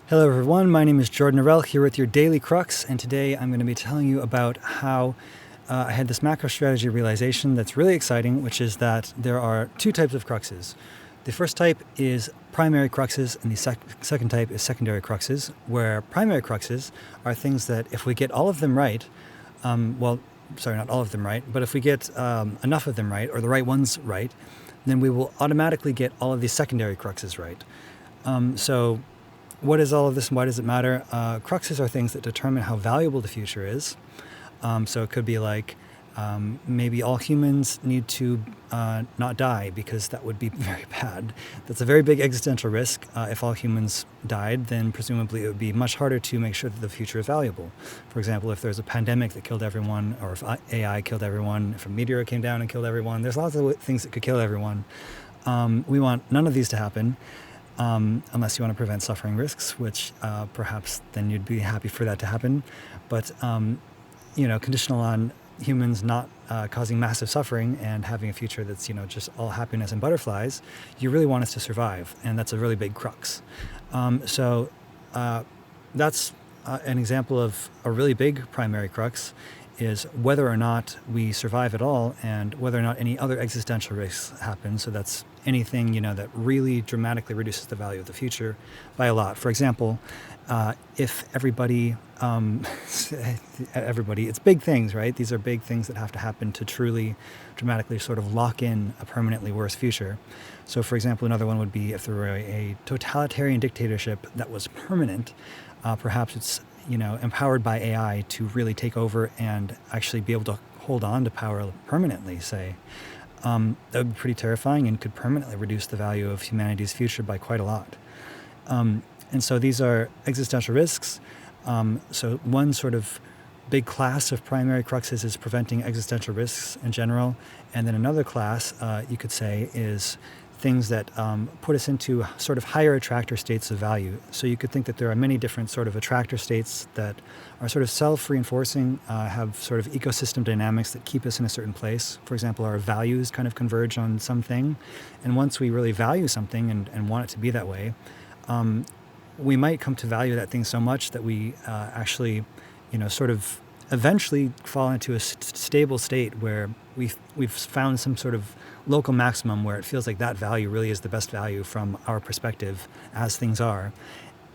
Hello everyone, my name is Jordan Arel here with your Daily Crux, and today I'm going to be telling you about how I had this macro strategy realization that's really exciting, which is that there are two types of cruxes. The first type is primary cruxes, and the second type is secondary cruxes, where primary cruxes are things that if we get all of them right, not all of them right, but if we get enough of them right, or the right ones right, then we will automatically get all of these secondary cruxes right. So what is all of this and why does it matter? Cruxes are things that determine how valuable the future is. So it could be like maybe all humans need to not die because that would be very bad. That's a very big existential risk. If all humans died, then presumably it would be much harder to make sure that the future is valuable. For example, if there's a pandemic that killed everyone, or if AI killed everyone, if a meteor came down and killed everyone, there's lots of things that could kill everyone. We want none of these to happen. Unless you want to prevent suffering risks, which perhaps then you'd be happy for that to happen. But, conditional on humans not causing massive suffering and having a future that's, just all happiness and butterflies, you really want us to survive. And that's a really big crux. So that's an example of a really big primary crux, is whether or not we survive at all and whether or not any other existential risks happen. So that's anything, that really dramatically reduces the value of the future by a lot. For example, if everybody, it's big things, right? These are big things that have to happen to truly dramatically sort of lock in a permanently worse future. So for example, another one would be if there were a totalitarian dictatorship that was permanent, perhaps it's empowered by AI to really take over and actually be able to hold on to power permanently, say. That would be pretty terrifying and could permanently reduce the value of humanity's future by quite a lot. And so these are existential risks. So one sort of big class of primary cruxes is preventing existential risks in general. And then another class, you could say, is things that put us into sort of higher attractor states of value. So you could think that there are many different sort of attractor states that are sort of self-reinforcing, have sort of ecosystem dynamics that keep us in a certain place. For example, our values kind of converge on something. And once we really value something and want it to be that way, we might come to value that thing so much that we actually, sort of eventually fall into a stable state where we've found some sort of local maximum where it feels like that value really is the best value from our perspective as things are.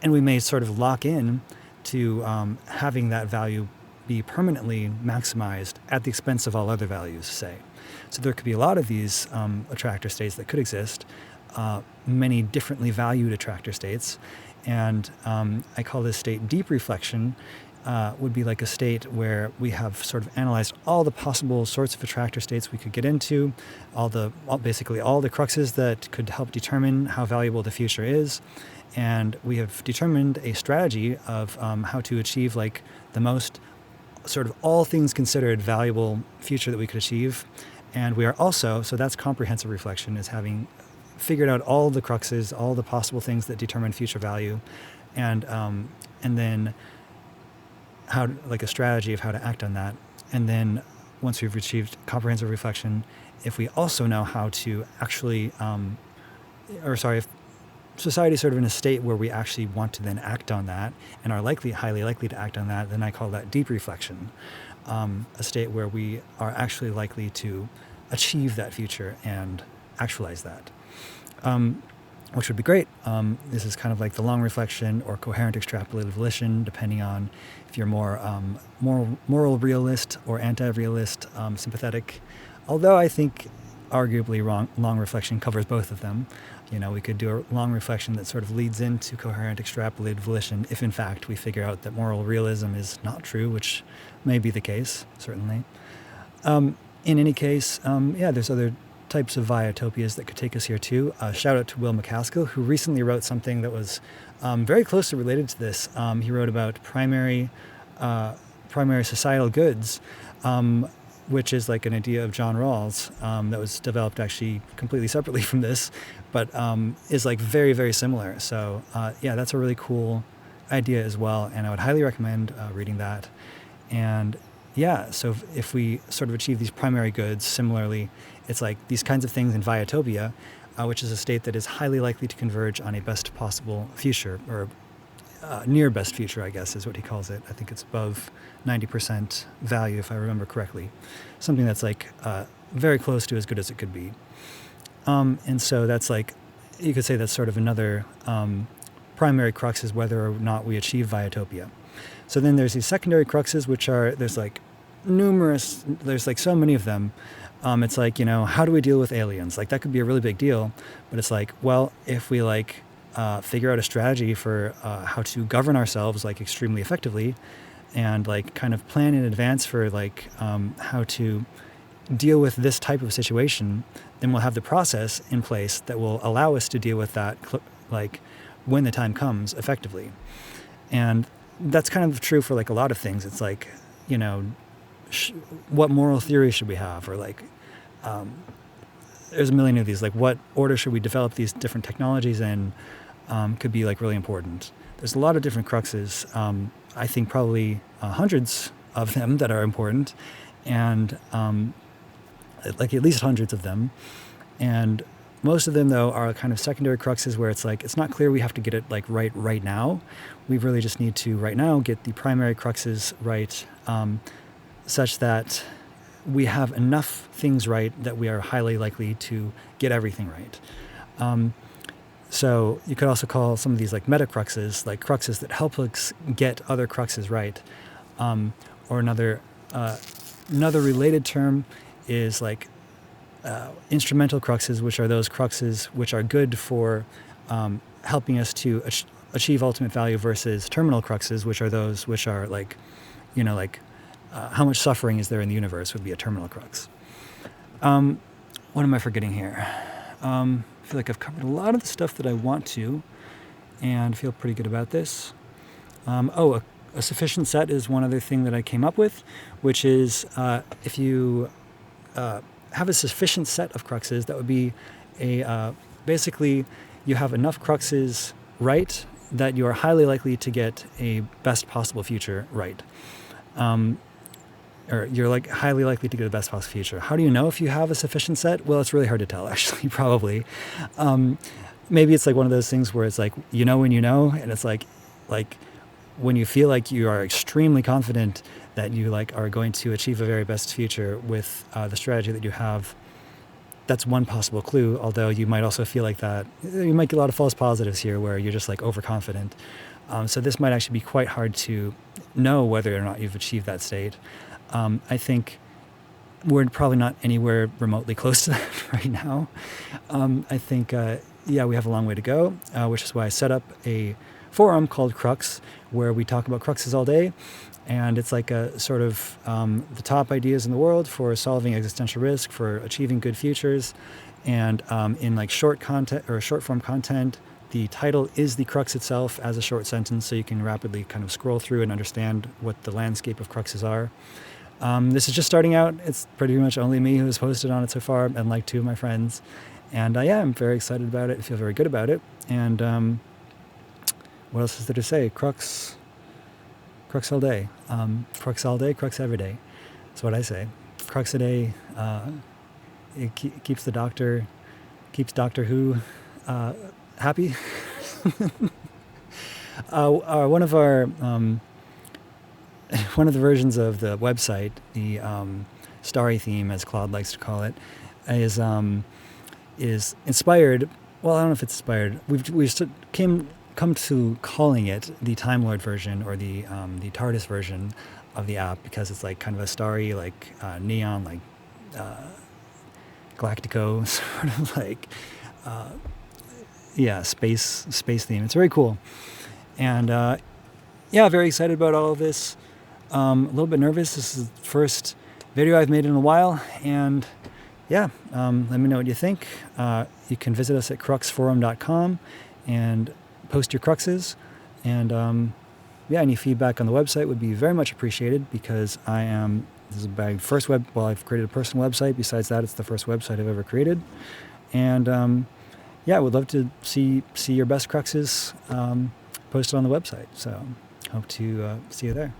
And we may sort of lock in to having that value be permanently maximized at the expense of all other values, say. So there could be a lot of these attractor states that could exist, many differently valued attractor states. And I call this state deep reflection. Would be like a state where we have sort of analyzed all the possible sorts of attractor states we could get into, basically all the cruxes that could help determine how valuable the future is. And we have determined a strategy of how to achieve like the most sort of all things considered valuable future that we could achieve. And we are also, so that's comprehensive reflection, is having figured out all the cruxes, all the possible things that determine future value, and then like a strategy of how to act on that. And then once we've achieved comprehensive reflection, if we also know how to actually, if society is sort of in a state where we actually want to then act on that and are highly likely to act on that, then I call that deep reflection, a state where we are actually likely to achieve that future and actualize that. Which would be great. This is kind of like the long reflection or coherent extrapolated volition, depending on if you're more moral realist or anti-realist, sympathetic. Although I think arguably long reflection covers both of them. We could do a long reflection that sort of leads into coherent extrapolated volition if in fact we figure out that moral realism is not true, which may be the case, certainly. In any case, there's other types of via-utopias that could take us here too. Shout out to Will MacAskill, who recently wrote something that was very closely related to this. He wrote about primary societal goods, which is like an idea of John Rawls that was developed actually completely separately from this, but is like very, very similar. So that's a really cool idea as well, and I would highly recommend reading that. And so if we sort of achieve these primary goods, similarly, it's like these kinds of things in via-utopia, which is a state that is highly likely to converge on a best possible future, or near best future, I guess, is what he calls it. I think it's above 90% value, if I remember correctly. Something that's like very close to as good as it could be. And so that's like, you could say that's sort of another primary crux, is whether or not we achieve Viatopia. So then there's these secondary cruxes, which are, there's like there's like so many of them. It's like, how do we deal with aliens? Like that could be a really big deal, but it's like, well, if we like figure out a strategy for how to govern ourselves like extremely effectively, and like kind of plan in advance for like how to deal with this type of situation, then we'll have the process in place that will allow us to deal with that like when the time comes effectively. And that's kind of true for like a lot of things. It's like, what moral theory should we have? Or like, there's a million of these, like what order should we develop these different technologies in, could be like really important. There's a lot of different cruxes. I think probably hundreds of them that are important, and like at least hundreds of them. And most of them, though, are kind of secondary cruxes where it's like, it's not clear we have to get it like right now. We really just need to right now get the primary cruxes right, such that we have enough things right that we are highly likely to get everything right. So you could also call some of these like meta-cruxes, like cruxes that help us get other cruxes right. Or another related term is like instrumental cruxes, which are those cruxes which are good for helping us to achieve ultimate value, versus terminal cruxes, which are those which are like, how much suffering is there in the universe would be a terminal crux. What am I forgetting here? I feel like I've covered a lot of the stuff that I want to, and feel pretty good about this. A sufficient set is one other thing that I came up with, which is if you have a sufficient set of cruxes, that would be basically you have enough cruxes right that you are highly likely to get a best possible future right. Or you're like highly likely to get a best possible future. How do you know if you have a sufficient set? Well, it's really hard to tell, actually, probably. Maybe it's like one of those things where it's like, when you know, and it's like when you feel like you are extremely confident that you like are going to achieve a very best future with the strategy that you have. That's one possible clue, although you might also feel like that you might get a lot of false positives here where you're just like overconfident. So this might actually be quite hard to know whether or not you've achieved that state. I think we're probably not anywhere remotely close to that right now. I think, we have a long way to go, which is why I set up a forum called Crux, where we talk about cruxes all day. And it's like a sort of the top ideas in the world for solving existential risk, for achieving good futures. And in like short content or short form content, the title is the crux itself as a short sentence, so you can rapidly kind of scroll through and understand what the landscape of cruxes are. This is just starting out. It's pretty much only me who has posted on it so far, and like 2 of my friends. And I'm very excited about it. I feel very good about it. And what else is there to say? Crux all day. Crux all day, crux every day. That's what I say. Crux a day. It keeps Doctor Who happy. One of the versions of the website, the starry theme, as Claude likes to call it, is inspired. Well, I don't know if it's inspired. We've come to calling it the Time Lord version, or the TARDIS version of the app, because it's like kind of a starry, like neon, like Galactico sort of like space theme. It's very cool, and very excited about all of this. A little bit nervous. This is the first video I've made in a while, and let me know what you think. You can visit us at cruxforum.com and post your cruxes, and any feedback on the website would be very much appreciated, because this is my first I've created a personal website. Besides that, it's the first website I've ever created, and I would love to see your best cruxes posted on the website. So hope to see you there.